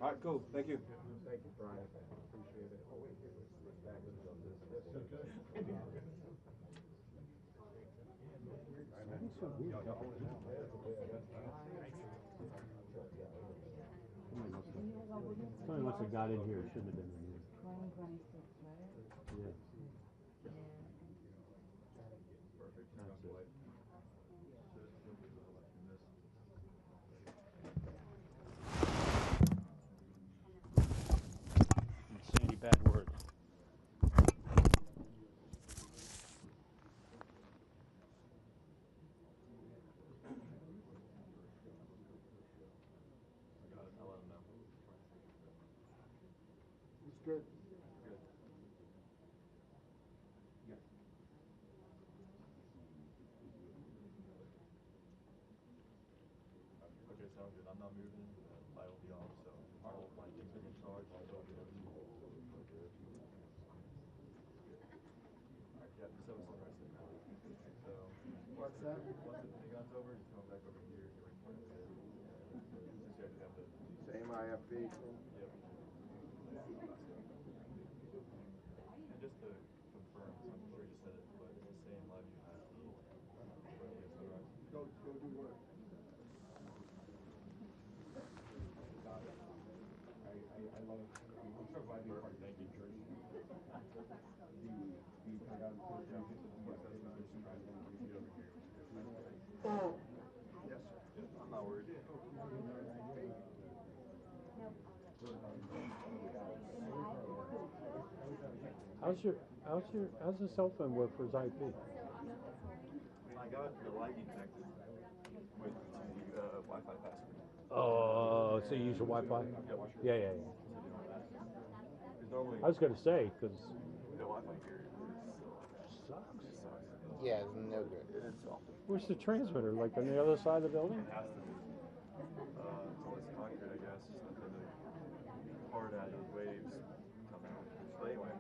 All right, cool. Thank you. Thank you, Brian. Appreciate it. Oh, wait, here's the backwards of this. Somebody must have got in here. It shouldn't have been in here. 2026, right? Yeah. Perfect. That's it. Didn't say any bad words. I got it. I'll let him know. It's good. Good. Yes. Okay, sounds good. I'm not moving. Light will be off, so all my things are in charge. I'll go get everything. Alright, yeah, so it's the rest of it. So, What's that? once the Pentagon's over, he's coming back over here. You're reporting to him. Just have to have the. Same IFB. Yep. And just to confirm, so I'm sure you said it, but it's the same live view as the sunrise. Go do what? I love it. I'm so glad you're part of Thank you. the Pentagon Yes, sir. Yeah, I'm not worried. How's the cell phone work for his IP? I got the light detected with the Wi-Fi password. Oh, so you use your Wi-Fi? Yeah. Because normally I was going to say, because the Wi-Fi here sucks. sucks. Yeah, it's no good. It's awful. Where's the transmitter? Like on the other side of the building? It has to be. So it's concrete, I guess. And the hard out of the waves come out. But anyway,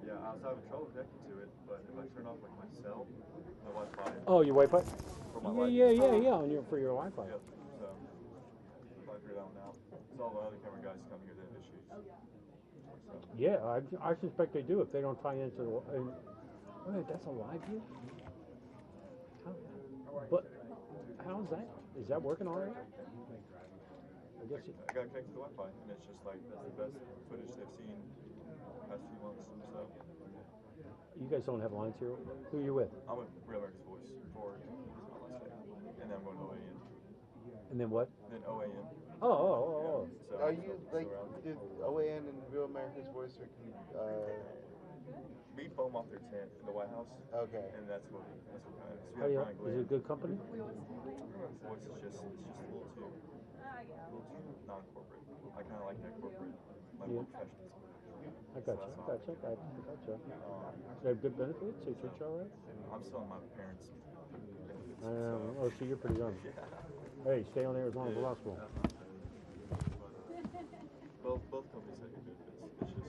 yeah, I was having trouble connecting to it, but if I turn off like my cell, my Wi-Fi. Oh, your Wi-Fi? For my light. Yeah. For your Wi-Fi. Yep. So I figured that one out. It's all the other camera guys come here that have issues. So. Yeah, I suspect they do if they don't tie into the. Wait, that's a live view? But how's that? Is that working all right? I guess it. I got connected to Wi-Fi, and it's just like that's the best footage they've seen the past few months. So You guys don't have lines here. Who are you with? I'm with Real America's Voice for my last day, and then I'm going to OAN. And then what? Then OAN. Oh. Yeah, so Are you like around. did OAN and Real America's Voice are We foam off their tent in the White House. okay? And that's what kind of. How do you, is it a good company? Voice is just a little too non-corporate. I kind of like that corporate, like more professionalism. I gotcha. They have good benefits. They treat you all right. I'm still on my parents' benefits. I know. Oh, so you're pretty young. Yeah. Hey, stay on Arizona Law School. Both companies have good benefits. It's just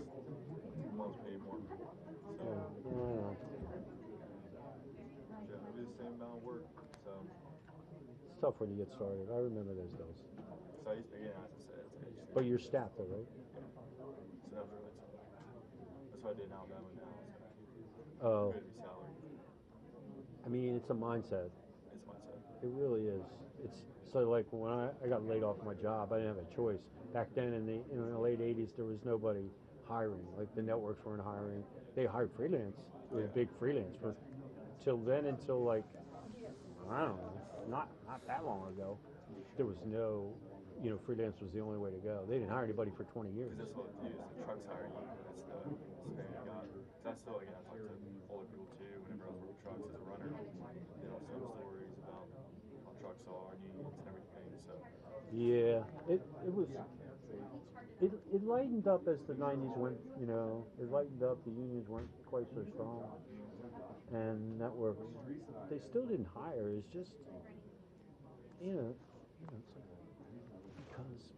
one's pay more. So Yeah. yeah, it'll be the same amount of work. So It's tough when you get started. I remember those days. I used to, again, as I said, But you're staffed though, right? so that was really tough. That's what I did in Alabama now. So Oh. good to be salaried. I mean, it's a mindset. It's mindset. It really is. It's so like when I got laid off my job, I didn't have a choice. Back then in the late '80s, there was nobody hiring. Like the networks weren't hiring. They hired freelance. It was big freelance for till then until like I don't know, not that long ago. There was no, freelance was the only way to go. They didn't hire anybody for 20 years. Because that's what it is. The trucks hire you. That's the thing you got. Because I still, again, I talk to older people too. Whenever I was working trucks as a runner, they'll tell stories about how trucks are, unions, and everything. So Yeah, it lightened up as the '90s went. It lightened up. The unions weren't quite so strong, and networks they still didn't hire. It's just it's like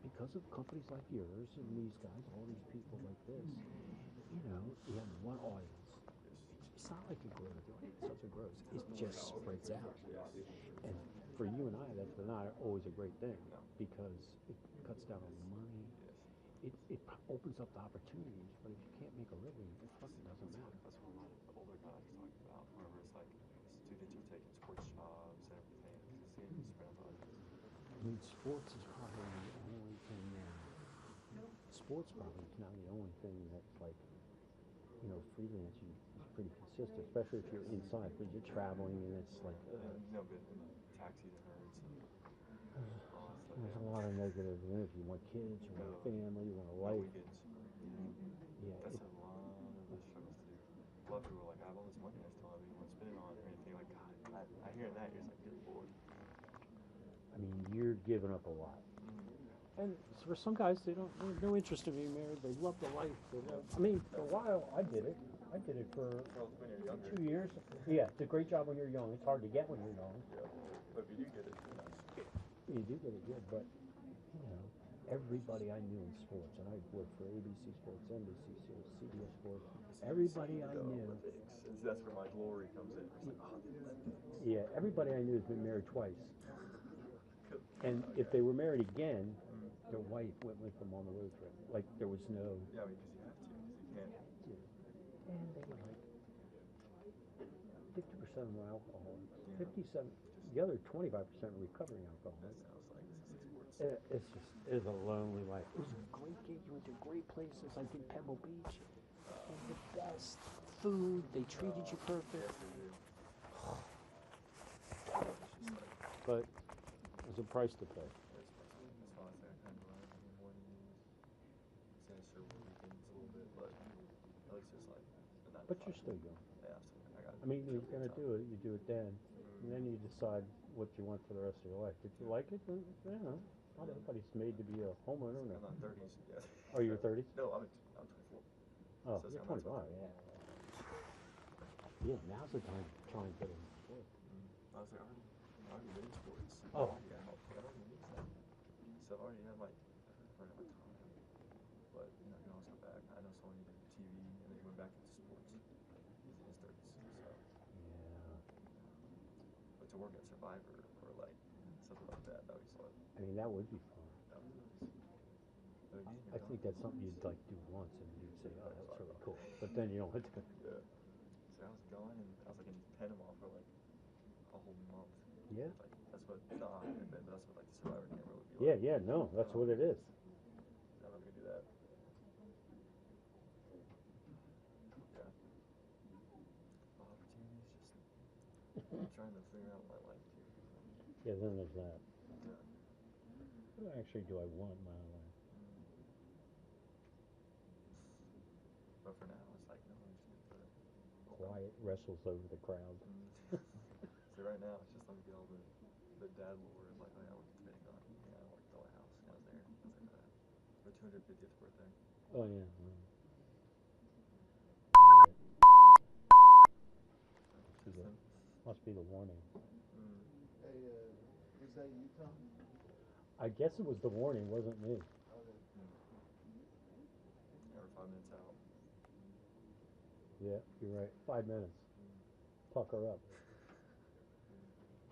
because of companies like yours and these guys, all these people like this. You have one audience. It's not like it grows. The audience doesn't grow. It just spreads out. And for you and I, that's not always a great thing because it cuts down on money. it opens up the opportunities, but if you can't make a living, it fucking doesn't matter. That's what a lot of older guys are talking about. Wherever it's like students are taking sports jobs and everything, because it's spread out. I mean, sports is probably the only thing now. Sports probably is now the only thing that's like, freelancing is pretty consistent, especially if you're inside, because you're traveling and it's like. No good in taxis and herds. There's a lot of negatives in it. If you want kids, you want a family, you want a life. Weekends. Yeah, That's a lot of the struggles to do. A lot of people are like, I have all this money, I still have anyone to spend it on or anything. Like, God, I hear that, you're just like, good Lord. I mean, you're giving up a lot. And for some guys, they have no interest in being married. They love the life. I mean, for a while, I did it. I did it for When you're younger. 2 years. Yeah, it's a great job when you're young. It's hard to get when you're young. Yeah. But if you do get it, You do get it good, but everybody I knew in sports, and I worked for ABC Sports, NBC Sports, CBS Sports. Everybody I knew. That's where my glory comes in. It's like, Yeah, everybody I knew has been married twice. And if they were married again, their wife went with them on the road trip. Like there was no. Yeah, because you have to, because you can't. And they were like 50% of them were alcoholics. 57. The other 25% are recovering alcoholics. It's a lonely life. It was a great gig. You went to great places like in Pebble Beach. And the best food. They treated you perfect. But there's a price to pay. But you're still young. I mean, you're going to do it. You do it then. And then you decide what you want for the rest of your life. If you like it, then, not everybody's made to be a homeowner. I'm not 30s yet. Oh, you're 30? No, I'm 24. Oh, so you're 25, yeah. Yeah, now's the time to try and get in sports. I was like, I already been in sports. Oh. Yeah, I don't even need that. So I already have my time. But, you can always go back. I know someone who did TV and then he went back into sports. He's in his 30s, so. Yeah. But to work at Survivor or like something like that would be fun. I mean, that would be fun. That would be nice. But again, I think that's something you'd like do once and you'd say, oh, that's really cool. But then you don't want to do it. Yeah. So I was gone and I was like in Panama for like a whole month. Yeah. Like, that's what, not but that's what like the Survivor camera would be like. Yeah, no, that's what it is. I'm not gonna do that. Yeah. Opportunities, just I'm trying to figure out my life too. Yeah, then there's that. Yeah. What actually do I want in my life? But for now, it's like, no, I'm just gonna Quiet wrestles over the crowd. So right now, it's just let me get all the dad lore of like, oh yeah, I worked at the Pentagon. Yeah, I worked at the White House. I was there. For 250th birthday. Oh, yeah. Must be the warning. Hey, was that you, Tom? I guess it was the warning, wasn't me. Okay. Yeah, we're 5 minutes out. Yeah, you're right. 5 minutes. Tuck her up.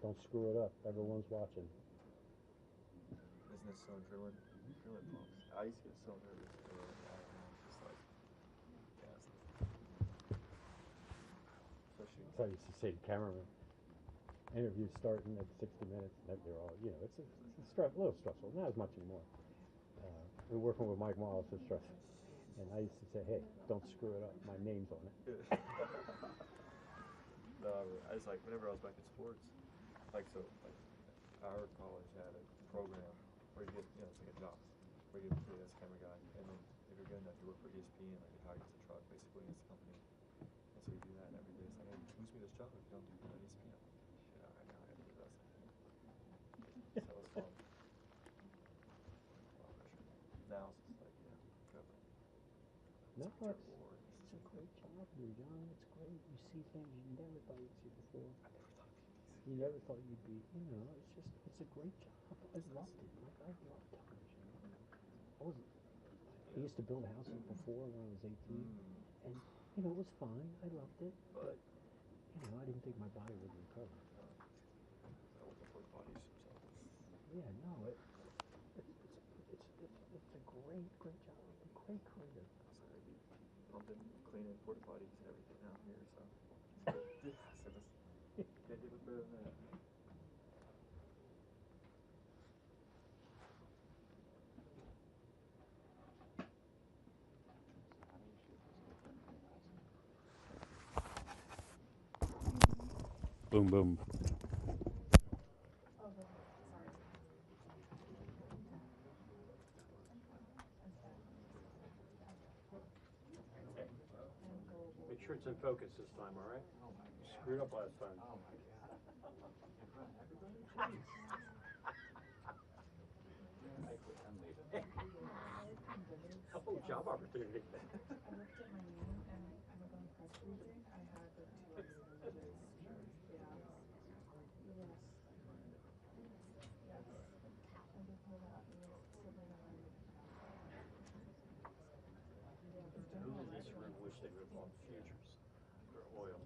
Don't screw it up. Everyone's watching. Isn't this so adrenaline pumps? I used to get so nervous. It's just like, yeah, especially. So I used to say to cameramen, interviews starting at 60 minutes, and they're all, it's a little stressful. Not as much anymore. We're working with Mike Wallace, it's stressful. And I used to say, hey, don't screw it up. My name's on it. No, I was like, whenever I was back in sports, our college had a program where you get, it's like a job, where you get paid as a camera guy, and then if you're good enough, you work for ESPN, like they hire you as a truck, basically, as a company. And so you do that, and every day it's like, hey, lose me this job if you don't do good on ESPN. Shit, all right, now I gotta do this. So it was fun. Now it's just like, yeah, go. No, it's a great job. You're young, it's great. You see things you never thought you'd see before. You never thought you'd be, it's a great job. I loved it. Like, I loved television. I used to build houses before when I was 18. And, it was fine. I loved it. But, I didn't think my body would recover. Yeah, no, it's a great job. been cleaning porta potties and everything out here, so. So can't do much better than that. Boom, boom. Make sure it's in focus this time, all right? Screwed up last time. Oh my god. In front of everybody? I quit, I'm leaving. Oh, job opportunity. I looked at my name and I'm a press briefing. I had the 2 X images. Yeah. Yes. Yes. I just pulled out the sibling of mine. Who in this room wish they rip off futures for oil?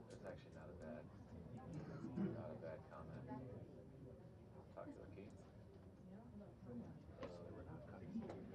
That's actually not a bad comment. Talk to the Caine. So we're not cutting through.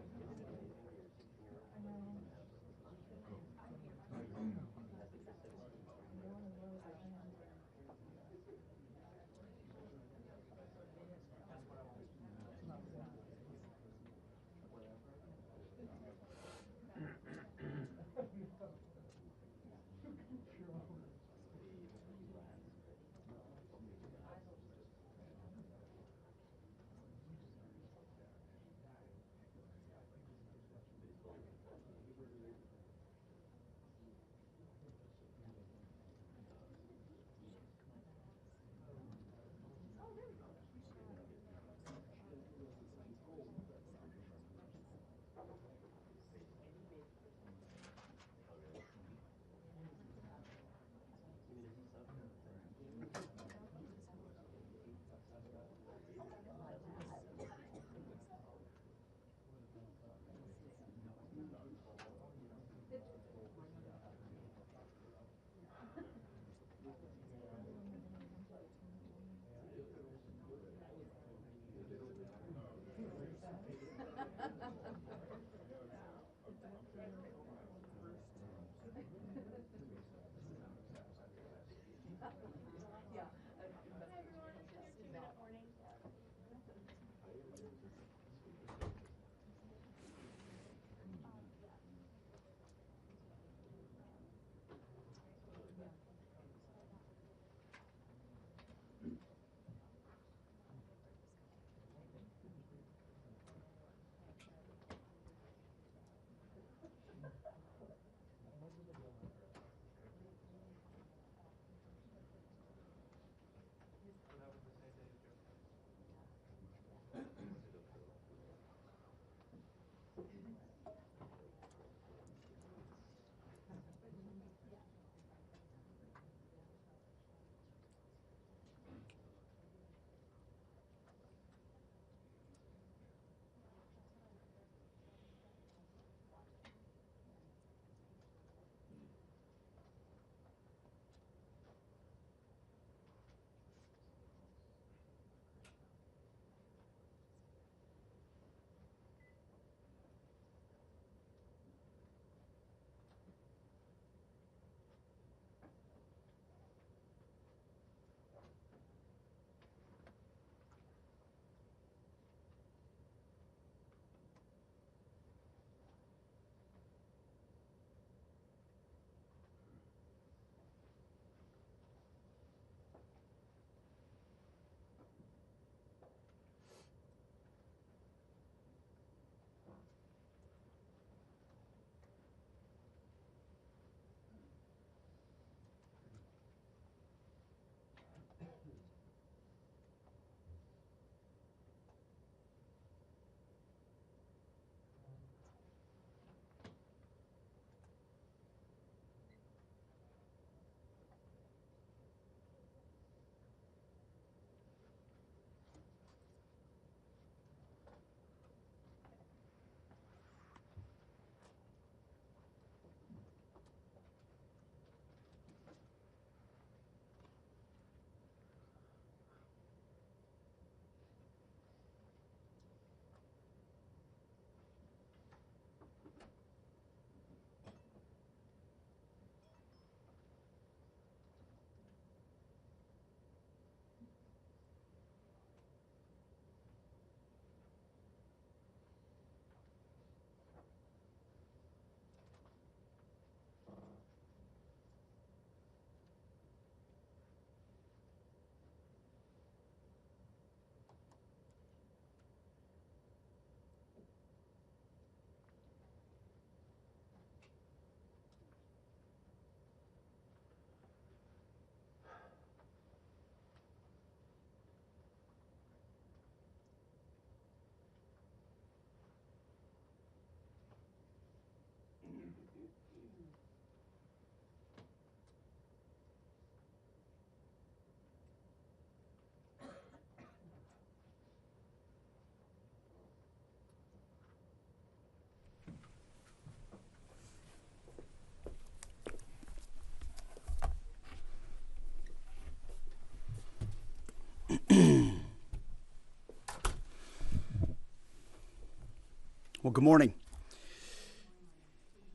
Well, good morning.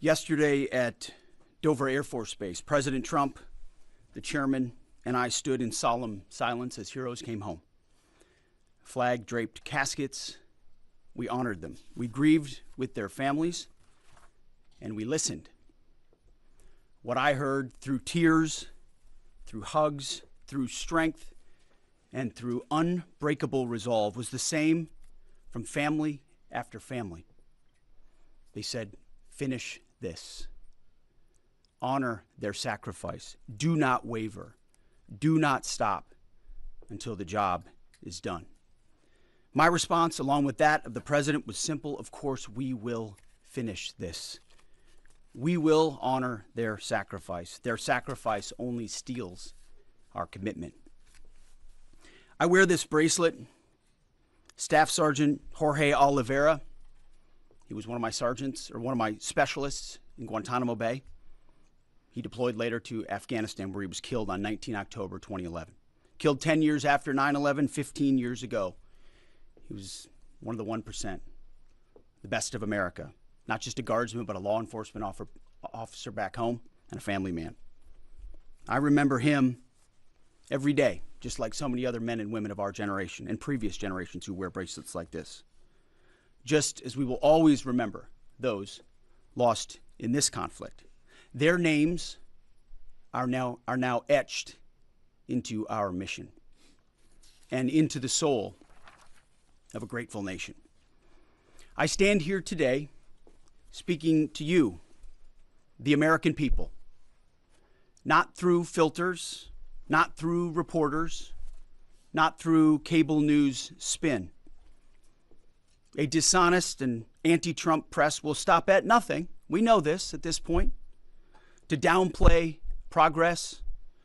Yesterday at Dover Air Force Base, President Trump, the chairman, and I stood in solemn silence as heroes came home. Flag-draped caskets, we honored them. We grieved with their families, and we listened. What I heard through tears, through hugs, through strength, and through unbreakable resolve was the same from family after family. They said, finish this. Honor their sacrifice. Do not waver. Do not stop until the job is done. My response, along with that of the president, was simple. Of course, we will finish this. We will honor their sacrifice. Their sacrifice only steals our commitment. I wear this bracelet. Staff Sergeant Jorge Oliveira, he was one of my sergeants, or one of my specialists in Guantanamo Bay. He deployed later to Afghanistan, where he was killed on 19 October 2011. Killed 10 years after 9/11, 15 years ago. He was one of the 1%, the best of America. Not just a guardsman, but a law enforcement officer back home and a family man. I remember him every day, just like so many other men and women of our generation and previous generations who wear bracelets like this. Just as we will always remember those lost in this conflict. Their names are now etched into our mission and into the soul of a grateful nation. I stand here today speaking to you, the American people, not through filters, not through reporters, not through cable news spin. A dishonest and anti-Trump press will stop at nothing. We know this at this point. To downplay progress,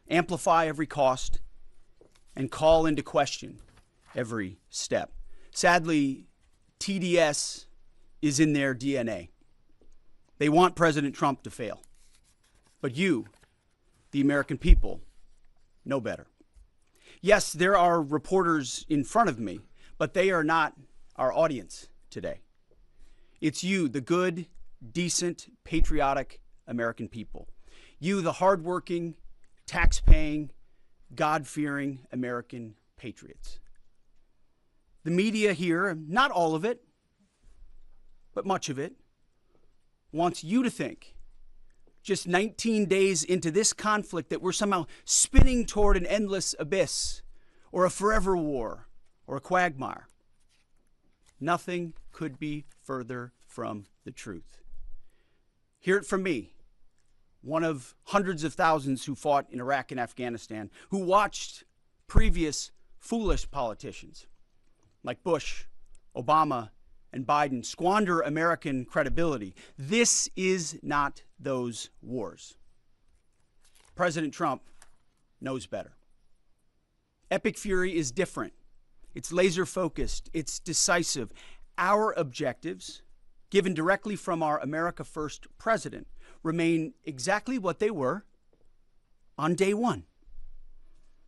amplify every cost, and call into question every step. Sadly, TDS is in their DNA. They want President Trump to fail. But you, the American people, know better. Yes, there are reporters in front of me, but they are not our audience today. It's you, the good, decent, patriotic American people. You, the hardworking, tax-paying, God-fearing American patriots. The media here, not all of it, but much of it, wants you to think, just 19 days into this conflict, that we're somehow spinning toward an endless abyss or a forever war or a quagmire. Nothing could be further from the truth. Hear it from me, one of hundreds of thousands who fought in Iraq and Afghanistan, who watched previous foolish politicians like Bush, Obama, and Biden squander American credibility. This is not those wars. President Trump knows better. Epic fury is different. It's laser focused. It's decisive. Our objectives, given directly from our America First president, remain exactly what they were on day one.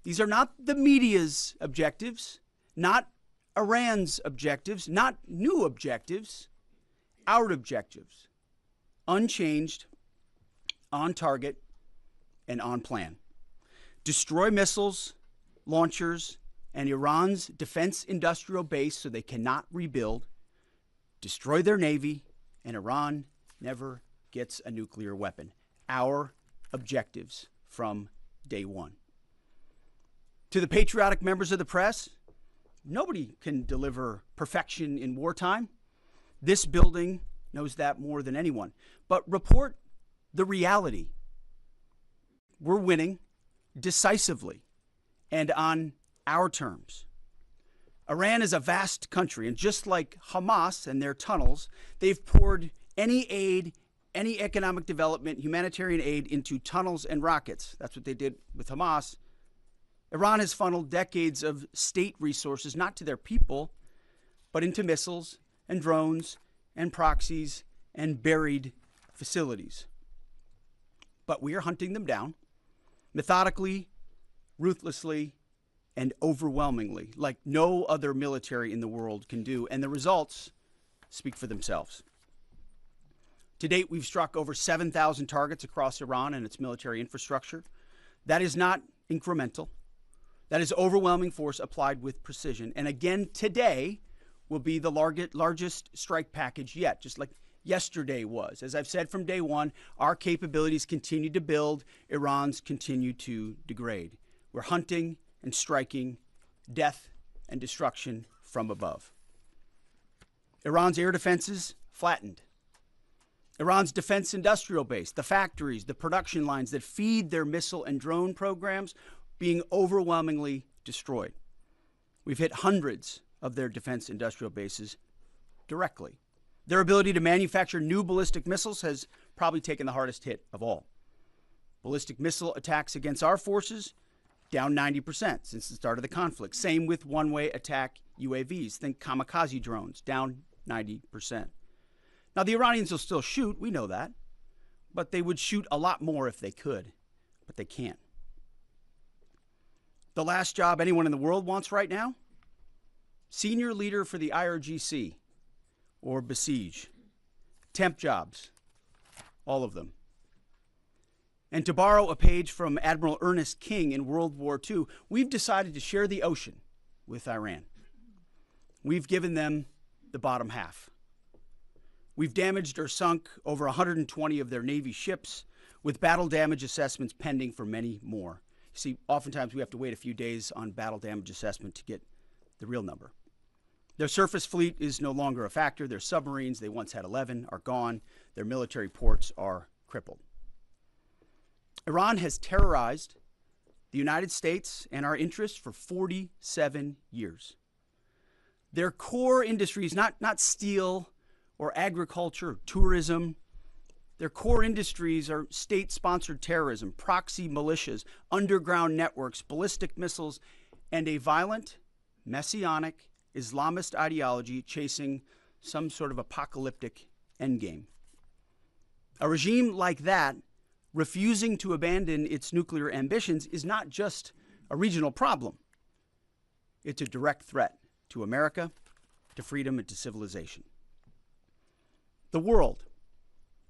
These are not the media's objectives, not Iran's objectives, not new objectives, our objectives. Unchanged, on target, and on plan. Destroy missiles, launchers, and Iran's defense industrial base so they cannot rebuild. Destroy their navy, and Iran never gets a nuclear weapon. Our objectives from day one. To the patriotic members of the press, nobody can deliver perfection in wartime. This building knows that more than anyone. But report the reality. We're winning decisively and on our terms. Iran is a vast country, and just like Hamas and their tunnels, they've poured any aid, any economic development, humanitarian aid into tunnels and rockets. That's what they did with Hamas. Iran has funneled decades of state resources, not to their people, but into missiles and drones and proxies and buried facilities. But we are hunting them down methodically, ruthlessly, and overwhelmingly, like no other military in the world can do. And the results speak for themselves. To date, we've struck over 7,000 targets across Iran and its military infrastructure. That is not incremental. That is overwhelming force applied with precision. And again, today will be the largest strike package yet, just like yesterday was. As I've said from day one, our capabilities continue to build. Iran's continue to degrade. We're hunting and striking death and destruction from above. Iran's air defenses flattened. Iran's defense industrial base, the factories, the production lines that feed their missile and drone programs, being overwhelmingly destroyed. We've hit hundreds of their defense industrial bases directly. Their ability to manufacture new ballistic missiles has probably taken the hardest hit of all. Ballistic missile attacks against our forces, down 90% since the start of the conflict. Same with one-way attack UAVs. Think kamikaze drones, down 90%. Now, the Iranians will still shoot, we know that, but they would shoot a lot more if they could, but they can't. The last job anyone in the world wants right now? Senior leader for the IRGC or Besiege. Temp jobs, all of them. And to borrow a page from Admiral Ernest King in World War II, we've decided to share the ocean with Iran. We've given them the bottom half. We've damaged or sunk over 120 of their Navy ships, with battle damage assessments pending for many more. You see, oftentimes we have to wait a few days on battle damage assessment to get the real number. Their surface fleet is no longer a factor. Their submarines, they once had 11, are gone. Their military ports are crippled. Iran has terrorized the United States and our interests for 47 years. Their core industries, not steel or agriculture or tourism, their core industries are state-sponsored terrorism, proxy militias, underground networks, ballistic missiles, and a violent, messianic, Islamist ideology chasing some sort of apocalyptic endgame. A regime like that, refusing to abandon its nuclear ambitions, is not just a regional problem. It's a direct threat to America, to freedom, and to civilization. The world,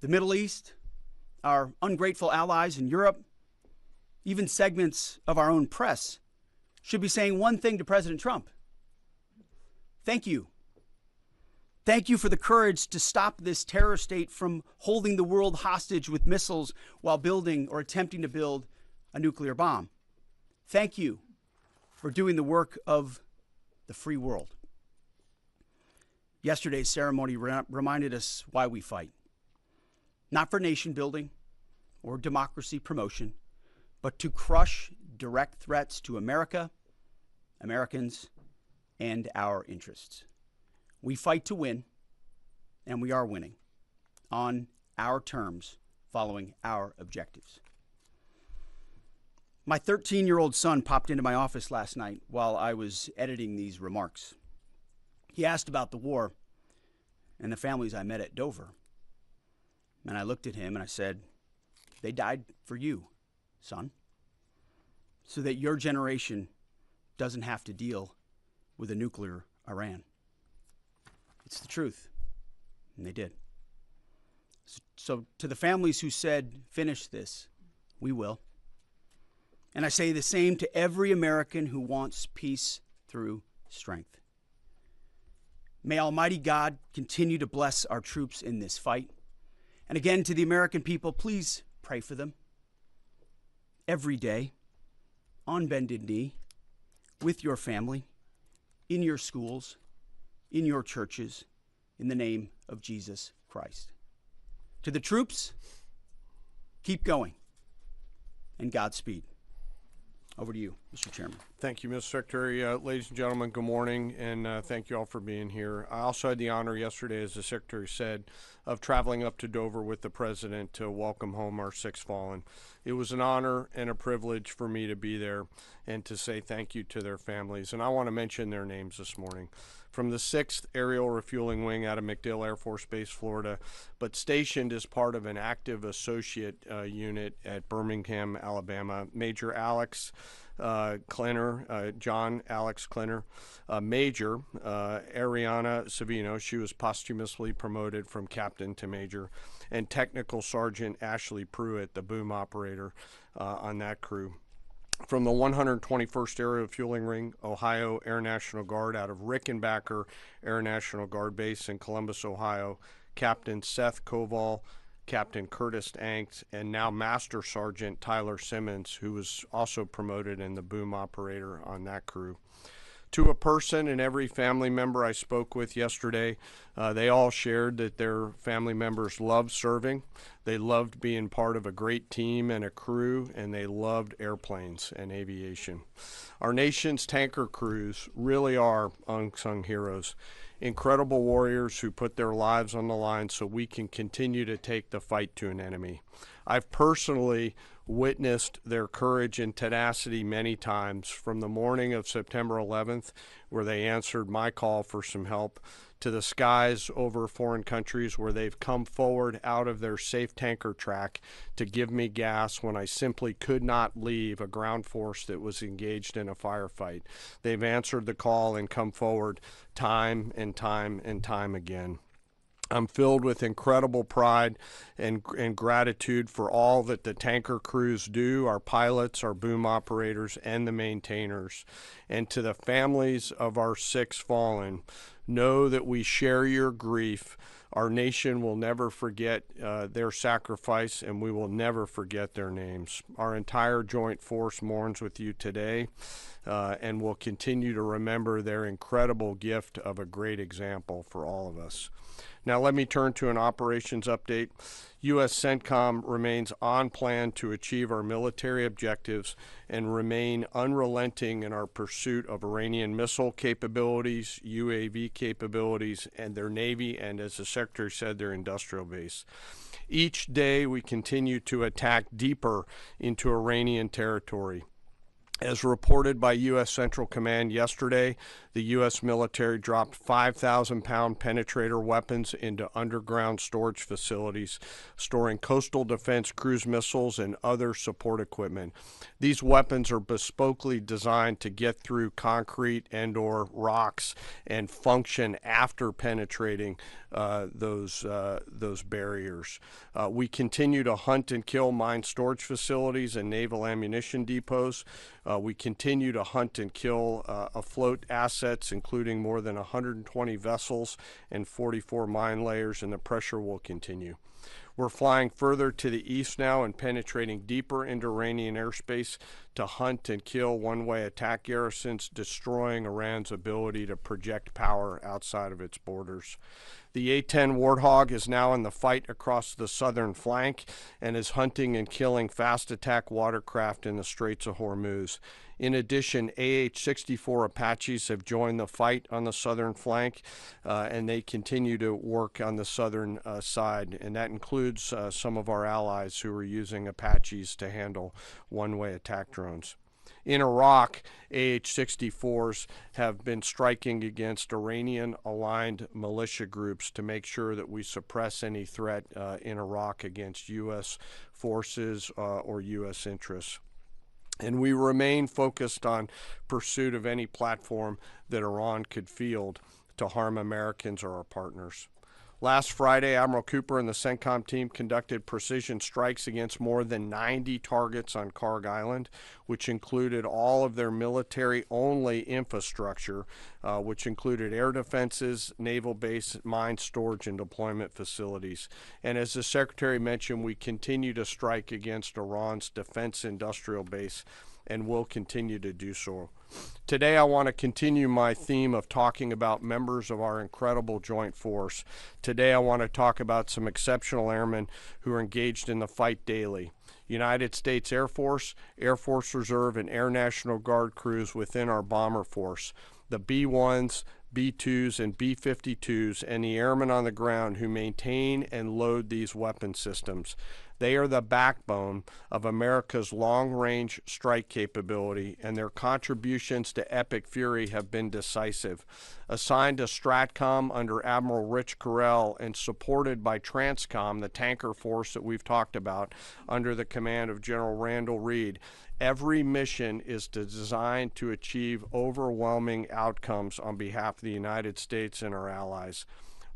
the Middle East, our ungrateful allies in Europe, even segments of our own press should be saying one thing to President Trump. Thank you. Thank you for the courage to stop this terror state from holding the world hostage with missiles while building or attempting to build a nuclear bomb. Thank you for doing the work of the free world. Yesterday's ceremony reminded us why we fight. Not for nation building or democracy promotion, but to crush direct threats to America, Americans, and our interests. We fight to win, and we are winning on our terms, following our objectives. My 13-year-old son popped into my office last night while I was editing these remarks. He asked about the war and the families I met at Dover. And I looked at him and I said, they died for you, son, so that your generation doesn't have to deal with a nuclear Iran. It's the truth. And they did. So to the families who said, finish this, we will. And I say the same to every American who wants peace through strength. May Almighty God continue to bless our troops in this fight. And again, to the American people, please pray for them. Every day, on bended knee, with your family, in your schools, in your churches, in the name of Jesus Christ. To the troops, keep going, and Godspeed. Over to you, Mr. Chairman. Thank you, Mr. Secretary. Ladies and gentlemen, good morning, and thank you all for being here. I also had the honor yesterday, as the Secretary said, of traveling up to Dover with the President to welcome home our 6 fallen. It was an honor and a privilege for me to be there and to say thank you to their families, and I want to mention their names this morning. From the 6th Aerial Refueling Wing out of MacDill Air Force Base, Florida, but stationed as part of an active associate unit at Birmingham, Alabama, Major Alex Klenner, John Alex Klenner, Major Ariana Savino, she was posthumously promoted from captain to major, and Technical Sergeant Ashley Pruitt, the boom operator on that crew. From the 121st Aerial Fueling Ring, Ohio Air National Guard out of Rickenbacker Air National Guard Base in Columbus, Ohio, Captain Seth Koval, Captain Curtis Anks, and now Master Sergeant Tyler Simmons, who was also promoted in the boom operator on that crew. To a person and every family member I spoke with yesterday, they all shared that their family members loved serving, they loved being part of a great team and a crew, and they loved airplanes and aviation. Our nation's tanker crews really are unsung heroes, incredible warriors who put their lives on the line so we can continue to take the fight to an enemy. I've personally witnessed their courage and tenacity many times, from the morning of September 11th, where they answered my call for some help, to the skies over foreign countries where they've come forward out of their safe tanker track to give me gas when I simply could not leave a ground force that was engaged in a firefight. They've answered the call and come forward time and time and time again. I'm filled with incredible pride and gratitude for all that the tanker crews do, our pilots, our boom operators, and the maintainers. And to the families of our 6 fallen, know that we share your grief. Our nation will never forget their sacrifice, and we will never forget their names. Our entire joint force mourns with you today, and will continue to remember their incredible gift of a great example for all of us. Now let me turn to an operations update. U.S. CENTCOM remains on plan to achieve our military objectives and remain unrelenting in our pursuit of Iranian missile capabilities, UAV capabilities, and their Navy, and as the Secretary said, their industrial base. Each day we continue to attack deeper into Iranian territory. As reported by U.S. Central Command yesterday, the U.S. military dropped 5,000-pound penetrator weapons into underground storage facilities, storing coastal defense cruise missiles and other support equipment. These weapons are bespokely designed to get through concrete and/or rocks and function after penetrating those barriers. We continue to hunt and kill mine storage facilities and naval ammunition depots. We continue to hunt and kill afloat assets, including more than 120 vessels and 44 mine layers, and the pressure will continue. We're flying further to the east now and penetrating deeper into Iranian airspace to hunt and kill one-way attack garrisons, destroying Iran's ability to project power outside of its borders. The A-10 Warthog is now in the fight across the southern flank and is hunting and killing fast attack watercraft in the Straits of Hormuz. In addition, AH-64 Apaches have joined the fight on the southern flank, and they continue to work on the southern side, and that includes some of our allies who are using Apaches to handle one-way attack drones. In Iraq, AH-64s have been striking against Iranian-aligned militia groups to make sure that we suppress any threat in Iraq against U.S. forces or U.S. interests. And we remain focused on pursuit of any platform that Iran could field to harm Americans or our partners. Last Friday, Admiral Cooper and the CENTCOM team conducted precision strikes against more than 90 targets on Karg Island, which included all of their military-only infrastructure, which included air defenses, naval base, mine storage, and deployment facilities. And as the Secretary mentioned, we continue to strike against Iran's defense industrial base and will continue to do so. Today I want to continue my theme of talking about members of our incredible joint force. Today I want to talk about some exceptional airmen who are engaged in the fight daily. United States Air Force, Air Force Reserve, and Air National Guard crews within our bomber force. The B-1s, B-2s, and B-52s, and the airmen on the ground who maintain and load these weapon systems. They are the backbone of America's long-range strike capability, and their contributions to Epic Fury have been decisive. Assigned to STRATCOM under Admiral Rich Correll and supported by TRANSCOM, the tanker force that we've talked about, under the command of General Randall Reed, every mission is designed to achieve overwhelming outcomes on behalf of the United States and our allies.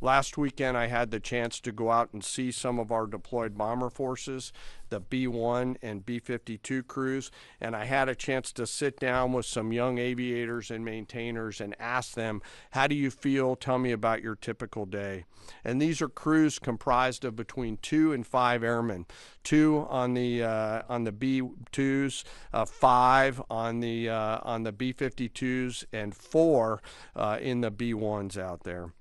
Last weekend, I had the chance to go out and see some of our deployed bomber forces, the B-1 and B-52 crews, and I had a chance to sit down with some young aviators and maintainers and ask them, how do you feel? Tell me about your typical day. And these are crews comprised of between 2 and 5 airmen, 2 on the B-2s, 5 on the B-52s, and 4 in the B-1s out there.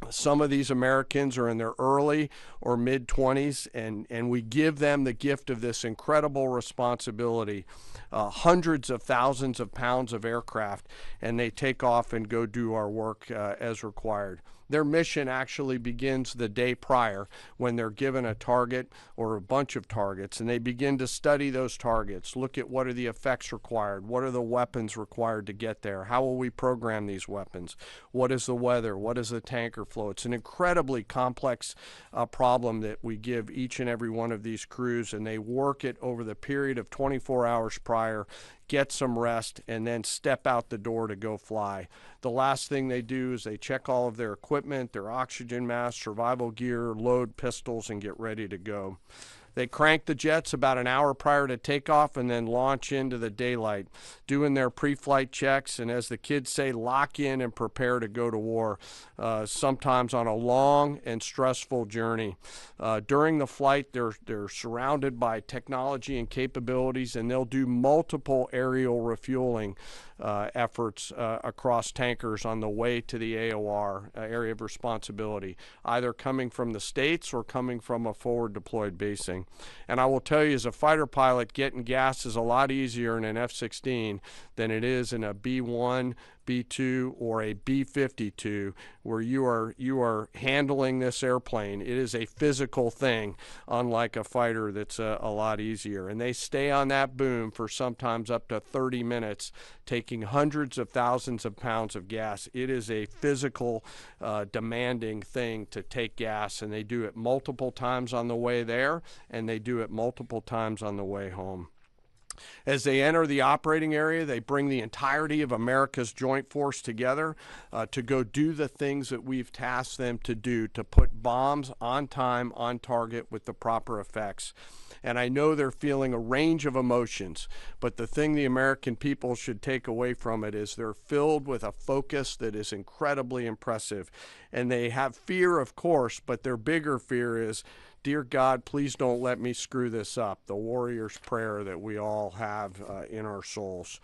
Some of these Americans are in their early or mid-20s, and we give them the gift of this incredible responsibility, hundreds of thousands of pounds of aircraft, and they take off and go do our work as required. Their mission actually begins the day prior when they're given a target or a bunch of targets, and they begin to study those targets, look at what are the effects required, what are the weapons required to get there, how will we program these weapons, what is the weather, what is the tanker flow. It's an incredibly complex problem that we give each and every one of these crews, and they work it over the period of 24 hours prior, get some rest, and then step out the door to go fly. The last thing they do is they check all of their equipment, their oxygen mask, survival gear, load pistols, and get ready to go. They crank the jets about an hour prior to takeoff and then launch into the daylight, doing their pre-flight checks, and as the kids say, lock in and prepare to go to war, sometimes on a long and stressful journey. During the flight, they're surrounded by technology and capabilities, and they'll do multiple aerial refueling efforts across tankers on the way to the AOR, area of responsibility, either coming from the States or coming from a forward deployed basing. And I will tell you, as a fighter pilot, getting gas is a lot easier in an F-16 than it is in a B-1, B-2, or a B-52, where you are handling this airplane. It is a physical thing, unlike a fighter that's a lot easier. And they stay on that boom for sometimes up to 30 minutes, taking hundreds of thousands of pounds of gas. It is a physical, demanding thing to take gas, and they do it multiple times on the way there, and they do it multiple times on the way home. As they enter the operating area, they bring the entirety of America's joint force together to go do the things that we've tasked them to do, to put bombs on time, on target, with the proper effects. And I know they're feeling a range of emotions, but the thing the American people should take away from it is they're filled with a focus that is incredibly impressive. And they have fear, of course, but their bigger fear is, dear God, please don't let me screw this up, the warrior's prayer that we all have in our souls.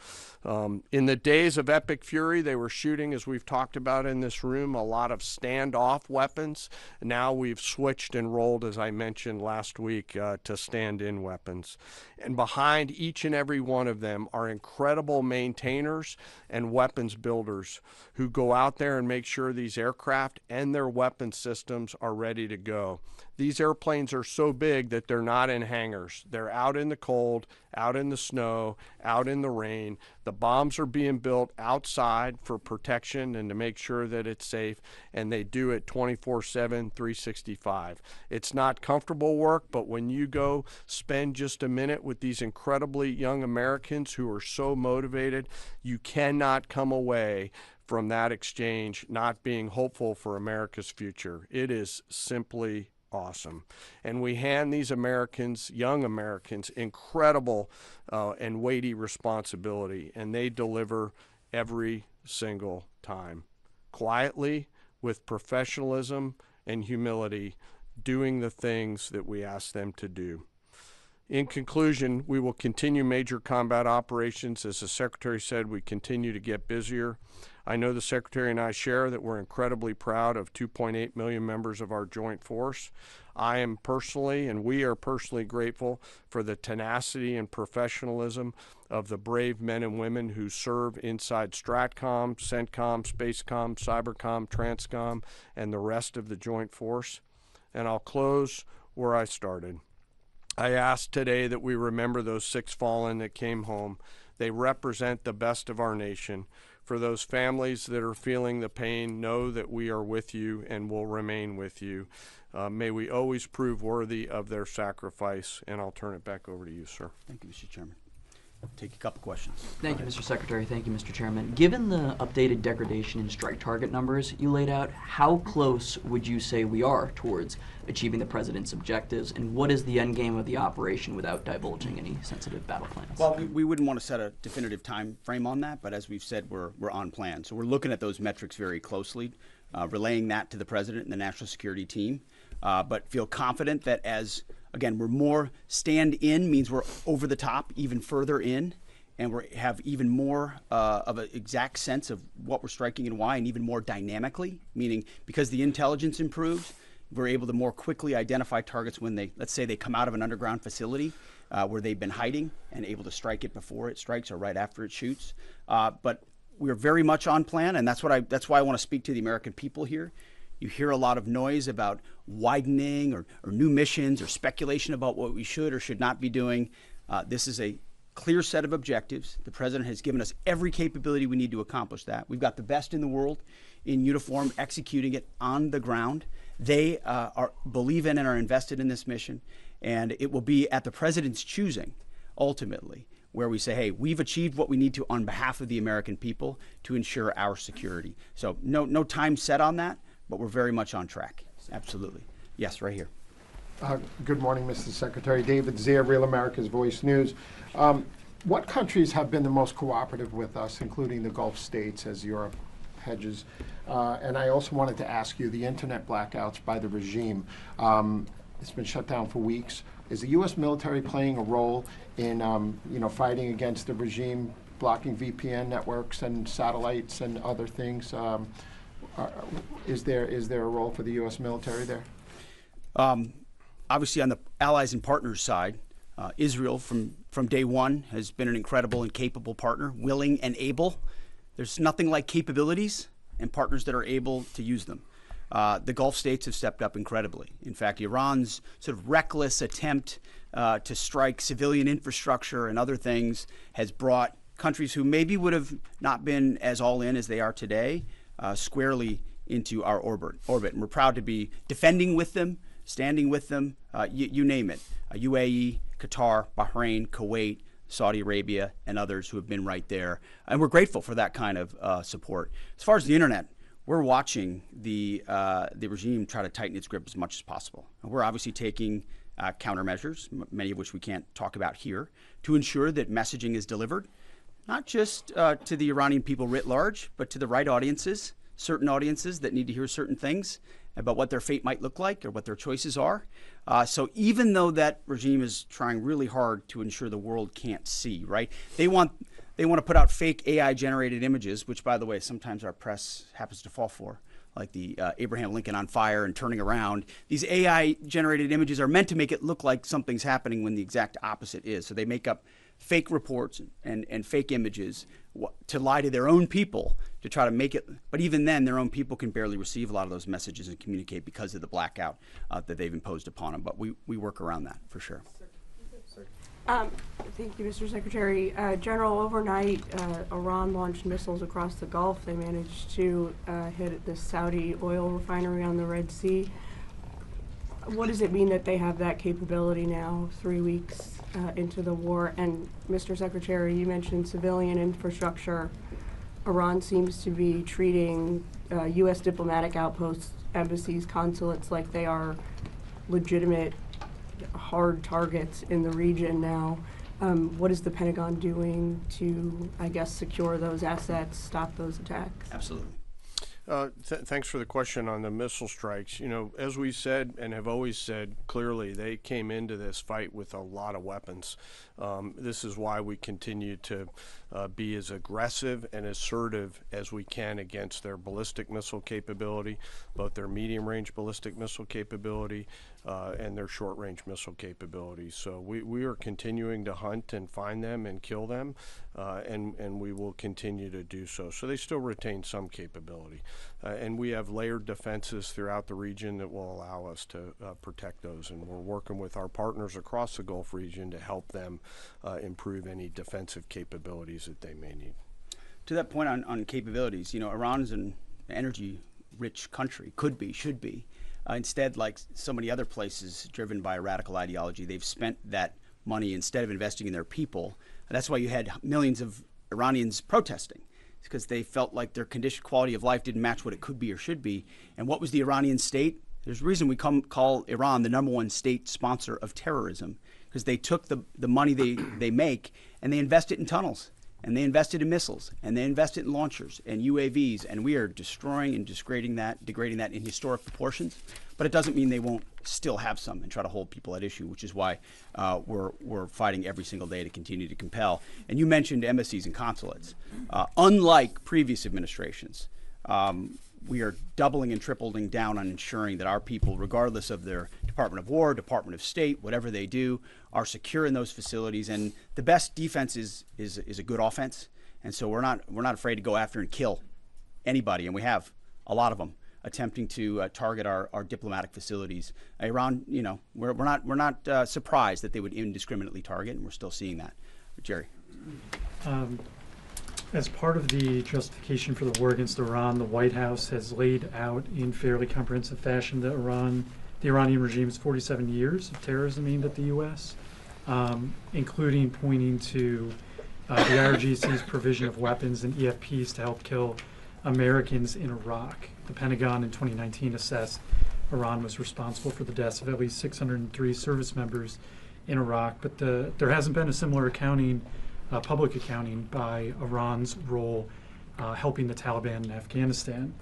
In the days of Epic Fury, they were shooting, as we've talked about in this room, a lot of standoff weapons. Now we've switched and rolled, as I mentioned last week, to stand-in weapons. And behind each and every one of them are incredible maintainers and weapons builders who go out there and make sure these aircraft and their weapon systems are ready to go. These airplanes are so big that they're not in hangars. They're out in the cold, out in the snow, out in the rain. The bombs are being built outside for protection and to make sure that it's safe, and they do it 24/7, 365. It's not comfortable work, but when you go spend just a minute with these incredibly young Americans who are so motivated, you cannot come away from that exchange not being hopeful for America's future. It is simply awesome. And we hand these Americans, young Americans, incredible and weighty responsibility, and they deliver every single time. Quietly, with professionalism and humility, doing the things that we ask them to do. In conclusion, we will continue major combat operations. As the Secretary said, we continue to get busier. I know the Secretary and I share that we're incredibly proud of 2.8 million members of our joint force. I am personally, and we are personally grateful for the tenacity and professionalism of the brave men and women who serve inside STRATCOM, CENTCOM, SPACECOM, CYBERCOM, TRANSCOM, and the rest of the joint force. And I'll close where I started. I ask today that we remember those 6 fallen that came home. They represent the best of our nation. For those families that are feeling the pain, know that we are with you and will remain with you. May we always prove worthy of their sacrifice. And I'll turn it back over to you, sir. Thank you, Mr. Chairman. I'll take a couple questions. Thank you, Mr. Secretary. Thank you, Mr. Chairman. Given the updated degradation and strike target numbers you laid out, how close would you say we are towards achieving the President's objectives, and what is the end game of the operation without divulging any sensitive battle plans? Well, we wouldn't want to set a definitive time frame on that, but as we've said, we're on plan. So we're looking at those metrics very closely, relaying that to the President and the National Security Team, but feel confident that as again, we're more stand in means we're over the top, even further in, and we have even more of an exact sense of what we're striking and why, and even more dynamically, meaning because the intelligence improves, we're able to more quickly identify targets when they, let's say they come out of an underground facility where they've been hiding and able to strike it before it strikes or right after it shoots. But we're very much on plan, and that's why I want to speak to the American people here. You hear a lot of noise about widening or new missions or speculation about what we should or should not be doing. This is a clear set of objectives. The President has given us every capability we need to accomplish that. We've got the best in the world in uniform executing it on the ground. They believe in and are invested in this mission, and it will be at the President's choosing, ultimately, where we say, hey, we've achieved what we need to on behalf of the American people to ensure our security. So no time set on that, but we're very much on track. Absolutely. Yes, right here. Good morning, Mr. Secretary. David Zier, Real America's Voice News. What countries have been the most cooperative with us, including the Gulf states, as Europe hedges? And I also wanted to ask you, the internet blackouts by the regime, it's been shut down for weeks. Is the U.S. military playing a role in fighting against the regime, blocking VPN networks and satellites and other things? Is there a role for the U.S. military there? Obviously, on the allies and partners side, Israel from day one has been an incredible and capable partner, willing and able. There's nothing like capabilities and partners that are able to use them. The Gulf states have stepped up incredibly. In fact, Iran's sort of reckless attempt to strike civilian infrastructure and other things has brought countries who maybe would have not been as all in as they are today squarely into our orbit. And we're proud to be defending with them, standing with them, you name it. UAE, Qatar, Bahrain, Kuwait, Saudi Arabia, and others who have been right there. And we're grateful for that kind of support. As far as the internet, we're watching the regime try to tighten its grip as much as possible. And we're obviously taking countermeasures, many of which we can't talk about here, to ensure that messaging is delivered, not just to the Iranian people writ large, but to the right audiences, certain audiences that need to hear certain things about what their fate might look like or what their choices are. So even though that regime is trying really hard to ensure the world can't see, right? They want to put out fake AI-generated images, which, by the way, sometimes our press happens to fall for, like the Abraham Lincoln on fire and turning around. These AI-generated images are meant to make it look like something's happening when the exact opposite is. So they make up fake reports and fake images to lie to their own people to try to make it. But even then, their own people can barely receive a lot of those messages and communicate because of the blackout that they've imposed upon them. But we work around that for sure. Thank you, Mr. Secretary. General, overnight, Iran launched missiles across the Gulf. They managed to hit the Saudi oil refinery on the Red Sea. What does it mean that they have that capability now, 3 weeks into the war? And Mr. Secretary, you mentioned civilian infrastructure. Iran seems to be treating U.S. diplomatic outposts, embassies, consulates like they are legitimate hard targets in the region now. What is the Pentagon doing to, I guess, secure those assets, stop those attacks? Absolutely. Thanks for the question on the missile strikes. You know, as we said and have always said clearly, they came into this fight with a lot of weapons. This is why we continue to be as aggressive and assertive as we can against their ballistic missile capability, both their medium-range ballistic missile capability and their short-range missile capabilities. So we are continuing to hunt and find them and kill them, and we will continue to do so. So they still retain some capability. And we have layered defenses throughout the region that will allow us to protect those. And we're working with our partners across the Gulf region to help them improve any defensive capabilities that they may need. To that point on capabilities, you know, Iran is an energy-rich country, could be, should be. Instead, like so many other places driven by a radical ideology, they've spent that money instead of investing in their people. And that's why you had millions of Iranians protesting. It's because they felt like their quality of life didn't match what it could be or should be. And what was the Iranian state? There's a reason we call Iran the #1 state sponsor of terrorism, because they took the money they make and they invest it in tunnels, and they invested in missiles, and they invested in launchers and UAVs, and we are destroying and degrading that in historic proportions. But it doesn't mean they won't still have some and try to hold people at issue, which is why we're fighting every single day to continue to compel. And you mentioned embassies and consulates. Unlike previous administrations, we are doubling and tripling down on ensuring that our people, regardless of their Department of War, Department of State, whatever they do, are secure in those facilities. And the best defense is a good offense. And so we're not afraid to go after and kill anybody, and we have a lot of them attempting to target our diplomatic facilities. Iran, you know, we're not surprised that they would indiscriminately target, and we're still seeing that. Jerry. As part of the justification for the war against Iran, the White House has laid out in fairly comprehensive fashion that the Iranian regime's 47 years of terrorism aimed at the U.S., including pointing to the IRGC's provision of weapons and EFPs to help kill Americans in Iraq. The Pentagon in 2019 assessed Iran was responsible for the deaths of at least 603 service members in Iraq, but there hasn't been a similar accounting, public accounting by Iran's role helping the Taliban in Afghanistan.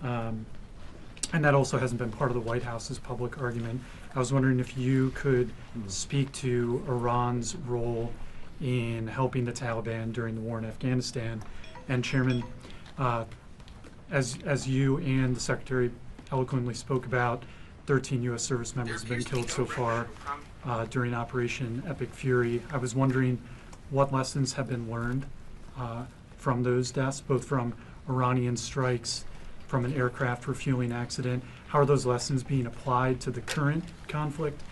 And that also hasn't been part of the White House's public argument. I was wondering if you could speak to Iran's role in helping the Taliban during the war in Afghanistan. And Chairman, as you and the Secretary eloquently spoke about, 13 U.S. service members have been killed so far during Operation Epic Fury. I was wondering what lessons have been learned from those deaths, both from Iranian strikes, from an aircraft refueling accident. How are those lessons being applied to the current conflict,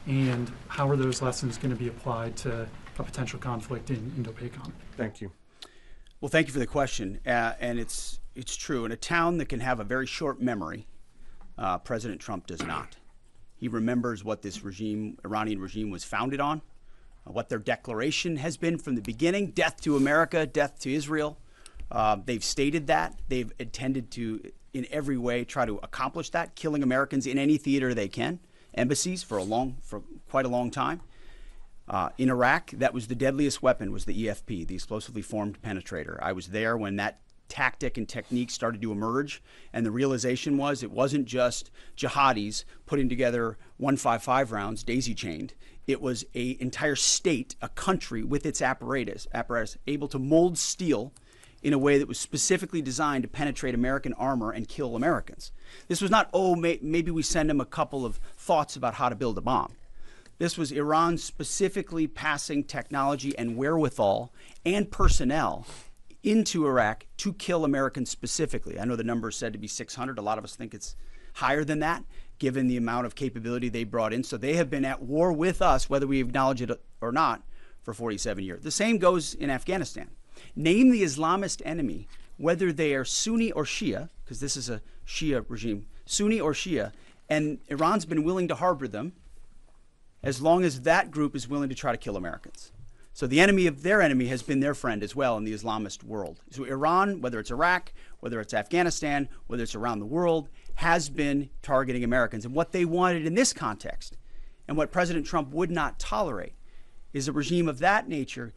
and how are those lessons going to be applied to a potential conflict in Indo-PACOM? Thank you. Well, thank you for the question. And it's true. In a town that can have a very short memory, President Trump does not. He remembers what this Iranian regime was founded on, what their declaration has been from the beginning: death to America, death to Israel. They've stated that. They've intended to, in every way, try to accomplish that, killing Americans in any theater they can, embassies for quite a long time. In Iraq, that was the deadliest weapon, was the EFP, the explosively formed penetrator. I was there when that tactic and technique started to emerge, and the realization was it wasn't just jihadis putting together 155 rounds daisy-chained. It was an entire state, a country with its apparatus able to mold steel in a way that was specifically designed to penetrate American armor and kill Americans. This was not, maybe we send them a couple of thoughts about how to build a bomb. This was Iran specifically passing technology and wherewithal and personnel into Iraq to kill Americans specifically. I know the number is said to be 600. A lot of us think it's higher than that, given the amount of capability they brought in. So they have been at war with us, whether we acknowledge it or not, for 47 years. The same goes in Afghanistan. Name the Islamist enemy, whether they are Sunni or Shia, because this is a Shia regime, Sunni or Shia, and Iran's been willing to harbor them as long as that group is willing to try to kill Americans. So the enemy of their enemy has been their friend as well in the Islamist world. So Iran, whether it's Iraq, whether it's Afghanistan, whether it's around the world, has been targeting Americans. And what they wanted in this context, and what President Trump would not tolerate, is a regime of that nature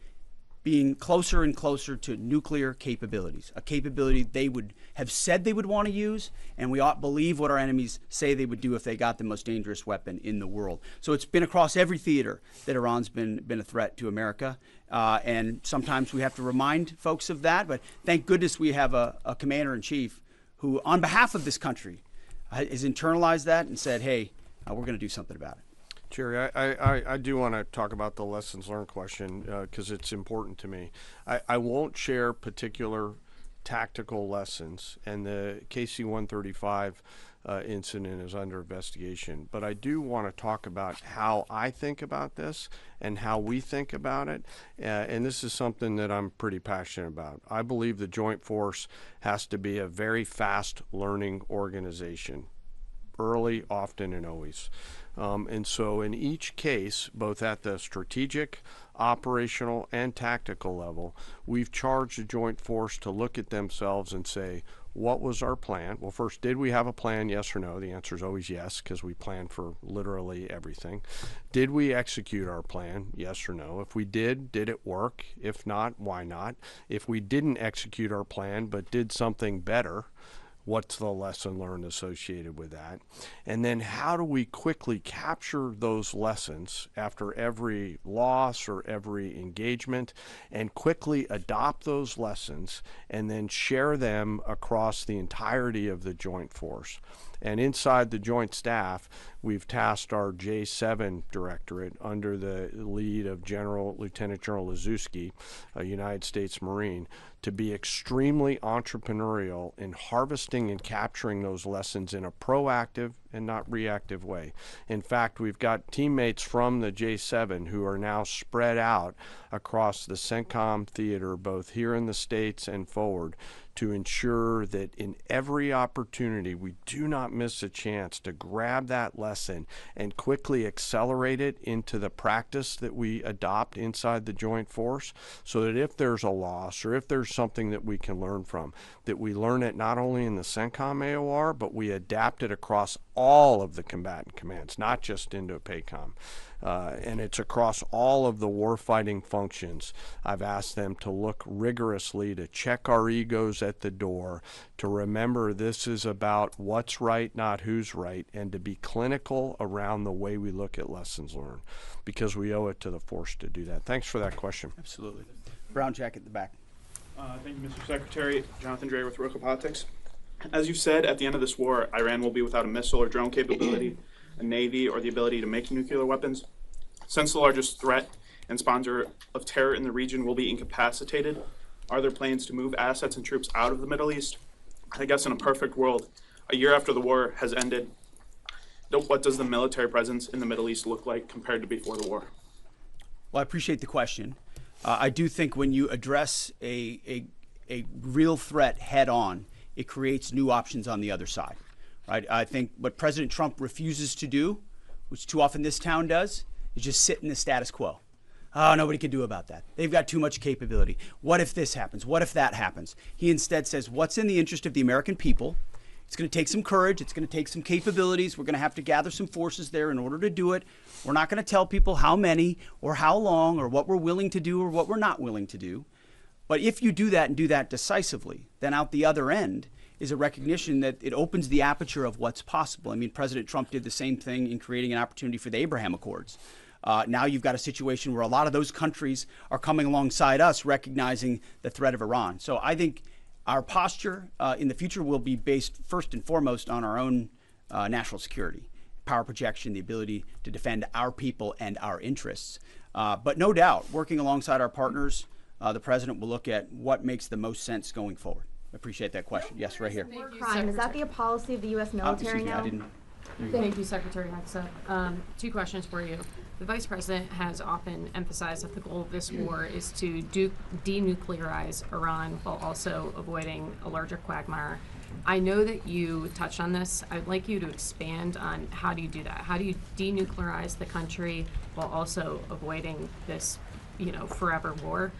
being closer and closer to nuclear capabilities, a capability they would have said they would want to use, and we ought to believe what our enemies say they would do if they got the most dangerous weapon in the world. So it's been across every theater that Iran's been a threat to America, and sometimes we have to remind folks of that, but thank goodness we have a commander-in-chief who, on behalf of this country, has internalized that and said, hey, we're going to do something about it. Jerry, I do want to talk about the lessons learned question because it's important to me. I won't share particular tactical lessons, and the KC-135 incident is under investigation. But I do want to talk about how I think about this and how we think about it. And this is something that I'm pretty passionate about. I believe the Joint Force has to be a very fast learning organization, early, often, and always. And so in each case, both at the strategic, operational, and tactical level, we've charged the Joint Force to look at themselves and say, what was our plan? Well, first, did we have a plan, yes or no? The answer is always yes, because we plan for literally everything. Did we execute our plan, yes or no? If we did it work? If not, why not? If we didn't execute our plan but did something better, what's the lesson learned associated with that? And then how do we quickly capture those lessons after every loss or every engagement and quickly adopt those lessons and then share them across the entirety of the Joint Force? And inside the Joint Staff, we've tasked our J7 Directorate under the lead of Lieutenant General Lazewski, a United States Marine, to be extremely entrepreneurial in harvesting and capturing those lessons in a proactive and not reactive way. In fact, we've got teammates from the J7 who are now spread out across the CENTCOM theater, both here in the States and forward, to ensure that in every opportunity we do not miss a chance to grab that lesson and quickly accelerate it into the practice that we adopt inside the Joint Force, so that if there's a loss or if there's something that we can learn from, that we learn it not only in the CENTCOM AOR, but we adapt it across all of the combatant commands, not just Indo-PACOM. And it's across all of the warfighting functions. I've asked them to look rigorously, to check our egos at the door, to remember this is about what's right, not who's right, and to be clinical around the way we look at lessons learned, because we owe it to the force to do that. Thanks for that question. Absolutely. Brown jacket at the back. Thank you, Mr. Secretary. Jonathan Dreyer with Geopolitics. As you said, at the end of this war, Iran will be without a missile or drone capability, a navy, or the ability to make nuclear weapons. Since the largest threat and sponsor of terror in the region will be incapacitated, are there plans to move assets and troops out of the Middle East? I guess in a perfect world, a year after the war has ended, what does the military presence in the Middle East look like compared to before the war? Well, I appreciate the question. I do think when you address a real threat head on, it creates new options on the other side, right? I think what President Trump refuses to do, which too often this town does, is just sit in the status quo. Oh, nobody can do about that. They've got too much capability. What if this happens? What if that happens? He instead says, what's in the interest of the American people? It's going to take some courage. It's going to take some capabilities. We're going to have to gather some forces there in order to do it. We're not going to tell people how many or how long or what we're willing to do or what we're not willing to do. But if you do that and do that decisively, then out the other end is a recognition that it opens the aperture of what's possible. I mean, President Trump did the same thing in creating an opportunity for the Abraham Accords. Now you've got a situation where a lot of those countries are coming alongside us, recognizing the threat of Iran. So I think our posture in the future will be based first and foremost on our own national security, power projection, the ability to defend our people and our interests. But no doubt, working alongside our partners, the president will look at what makes the most sense going forward. I appreciate that question. Yes, right here. Crime. Is that the policy of the U.S. military now? Thank you, Secretary Hegseth. Two questions for you. The Vice President has often emphasized that the goal of this war is to denuclearize Iran while also avoiding a larger quagmire. I know that you touched on this. I'd like you to expand on how do you do that? How do you denuclearize the country while also avoiding this, forever war?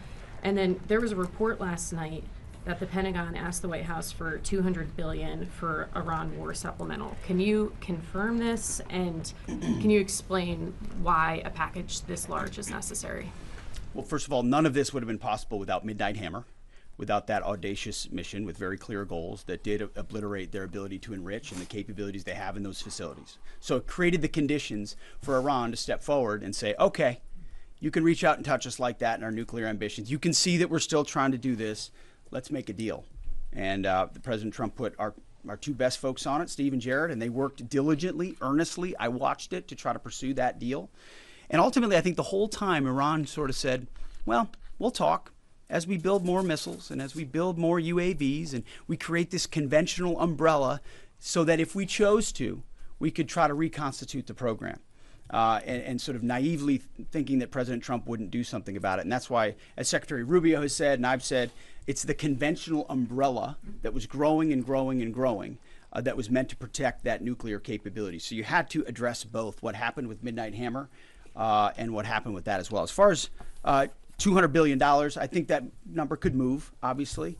And then there was a report last night that the Pentagon asked the White House for $200 billion for Iran war supplemental. Can you confirm this, and can you explain why a package this large is necessary? Well, first of all, none of this would have been possible without Midnight Hammer, without that audacious mission with very clear goals that did obliterate their ability to enrich and the capabilities they have in those facilities. So it created the conditions for Iran to step forward and say, okay, you can reach out and touch us like that in our nuclear ambitions. You can see that we're still trying to do this. Let's make a deal. And President Trump put our two best folks on it, Steve and Jared, and they worked diligently, earnestly. I watched it to try to pursue that deal. And ultimately, I think the whole time Iran sort of said, well, we'll talk. As we build more missiles and as we build more UAVs and we create this conventional umbrella so that if we chose to, we could try to reconstitute the program. And sort of naively thinking that President Trump wouldn't do something about it. And that's why, as Secretary Rubio has said, and I've said, it's the conventional umbrella that was growing and growing and growing that was meant to protect that nuclear capability. So you had to address both what happened with Midnight Hammer and what happened with that as well. As far as $200 billion, I think that number could move, obviously.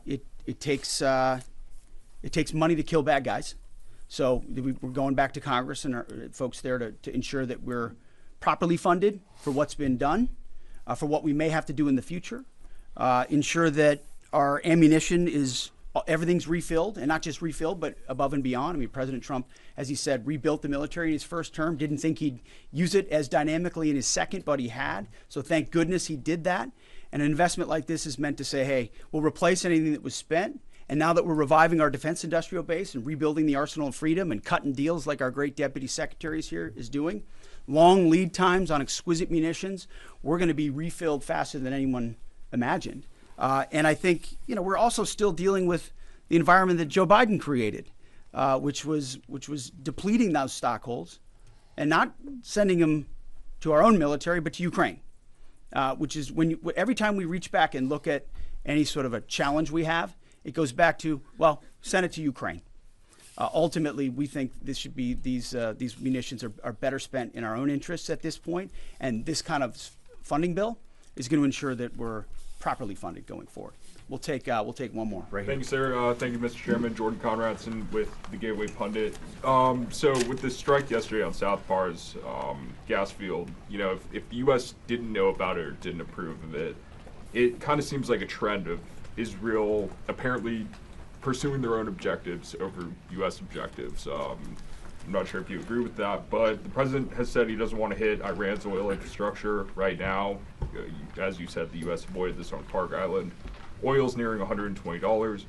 It takes money to kill bad guys. So we're going back to Congress and our folks there to ensure that we're properly funded for what's been done, for what we may have to do in the future, ensure that our ammunition is, everything's refilled, and not just refilled, but above and beyond. I mean, President Trump, as he said, rebuilt the military in his first term, didn't think he'd use it as dynamically in his second, but he had. So thank goodness he did that. And an investment like this is meant to say, hey, we'll replace anything that was spent. And now that we're reviving our defense industrial base and rebuilding the arsenal of freedom and cutting deals like our great deputy secretaries here is doing, long lead times on exquisite munitions, we're going to be refilled faster than anyone imagined. And I think, we're also still dealing with the environment that Joe Biden created, which was depleting those stockholds and not sending them to our own military, but to Ukraine, which is every time we reach back and look at any sort of a challenge we have, it goes back to, well, send it to Ukraine. Ultimately, we think this should be these munitions are better spent in our own interests at this point, and this kind of funding bill is going to ensure that we're properly funded going forward. We'll take one more right here. Thank you, sir. Thank you, Mr. Chairman. Jordan Conradson with the Gateway Pundit. So with the strike yesterday on South Pars gas field, if the U.S. didn't know about it or didn't approve of it, it kind of seems like a trend of Israel apparently pursuing their own objectives over U.S. objectives. I'm not sure if you agree with that, but the president has said he doesn't want to hit Iran's oil infrastructure right now. As you said, the U.S. avoided this on Park Island. Oil's nearing $120.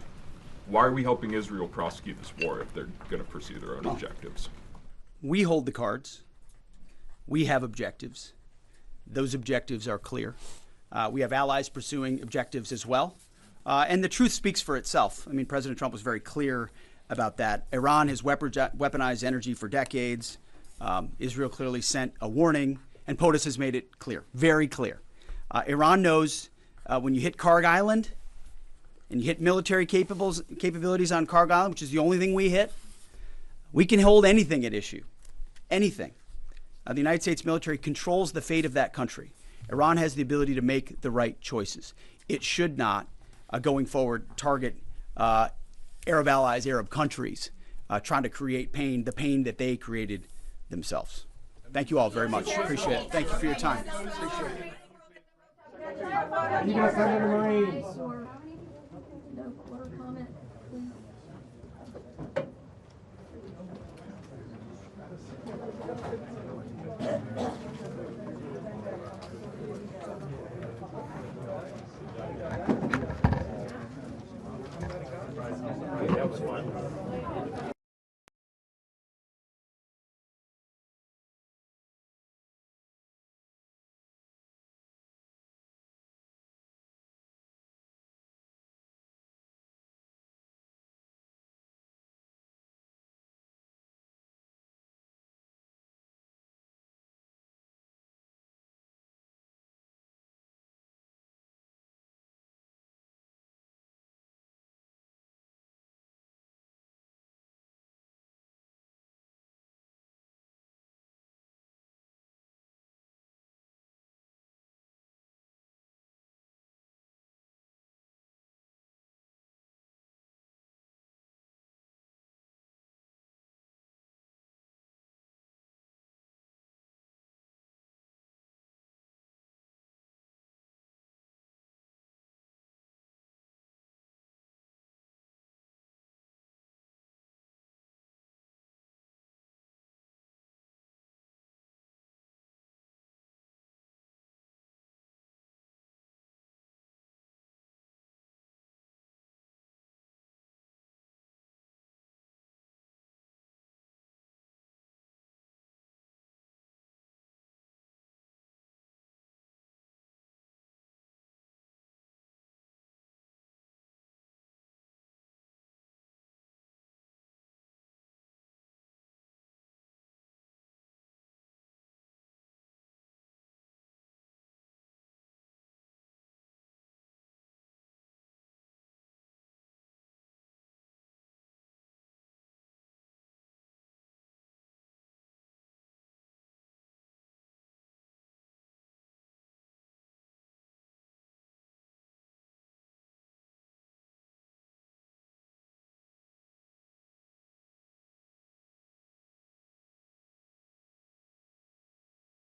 Why are we helping Israel prosecute this war if they're going to pursue their own objectives? We hold the cards. We have objectives. Those objectives are clear. We have allies pursuing objectives as well. And the truth speaks for itself. I mean, President Trump was very clear about that. Iran has weaponized energy for decades. Israel clearly sent a warning, and POTUS has made it clear, very clear. Iran knows when you hit Karg Island and you hit military capabilities on Karg Island, which is the only thing we hit, we can hold anything at issue, anything. The United States military controls the fate of that country. Iran has the ability to make the right choices. It should not, going forward, target Arab allies, Arab countries, trying to create pain, the pain that they created themselves. Thank you all very much. Appreciate it. Thank you for your time. Appreciate it. You guys have any Marines?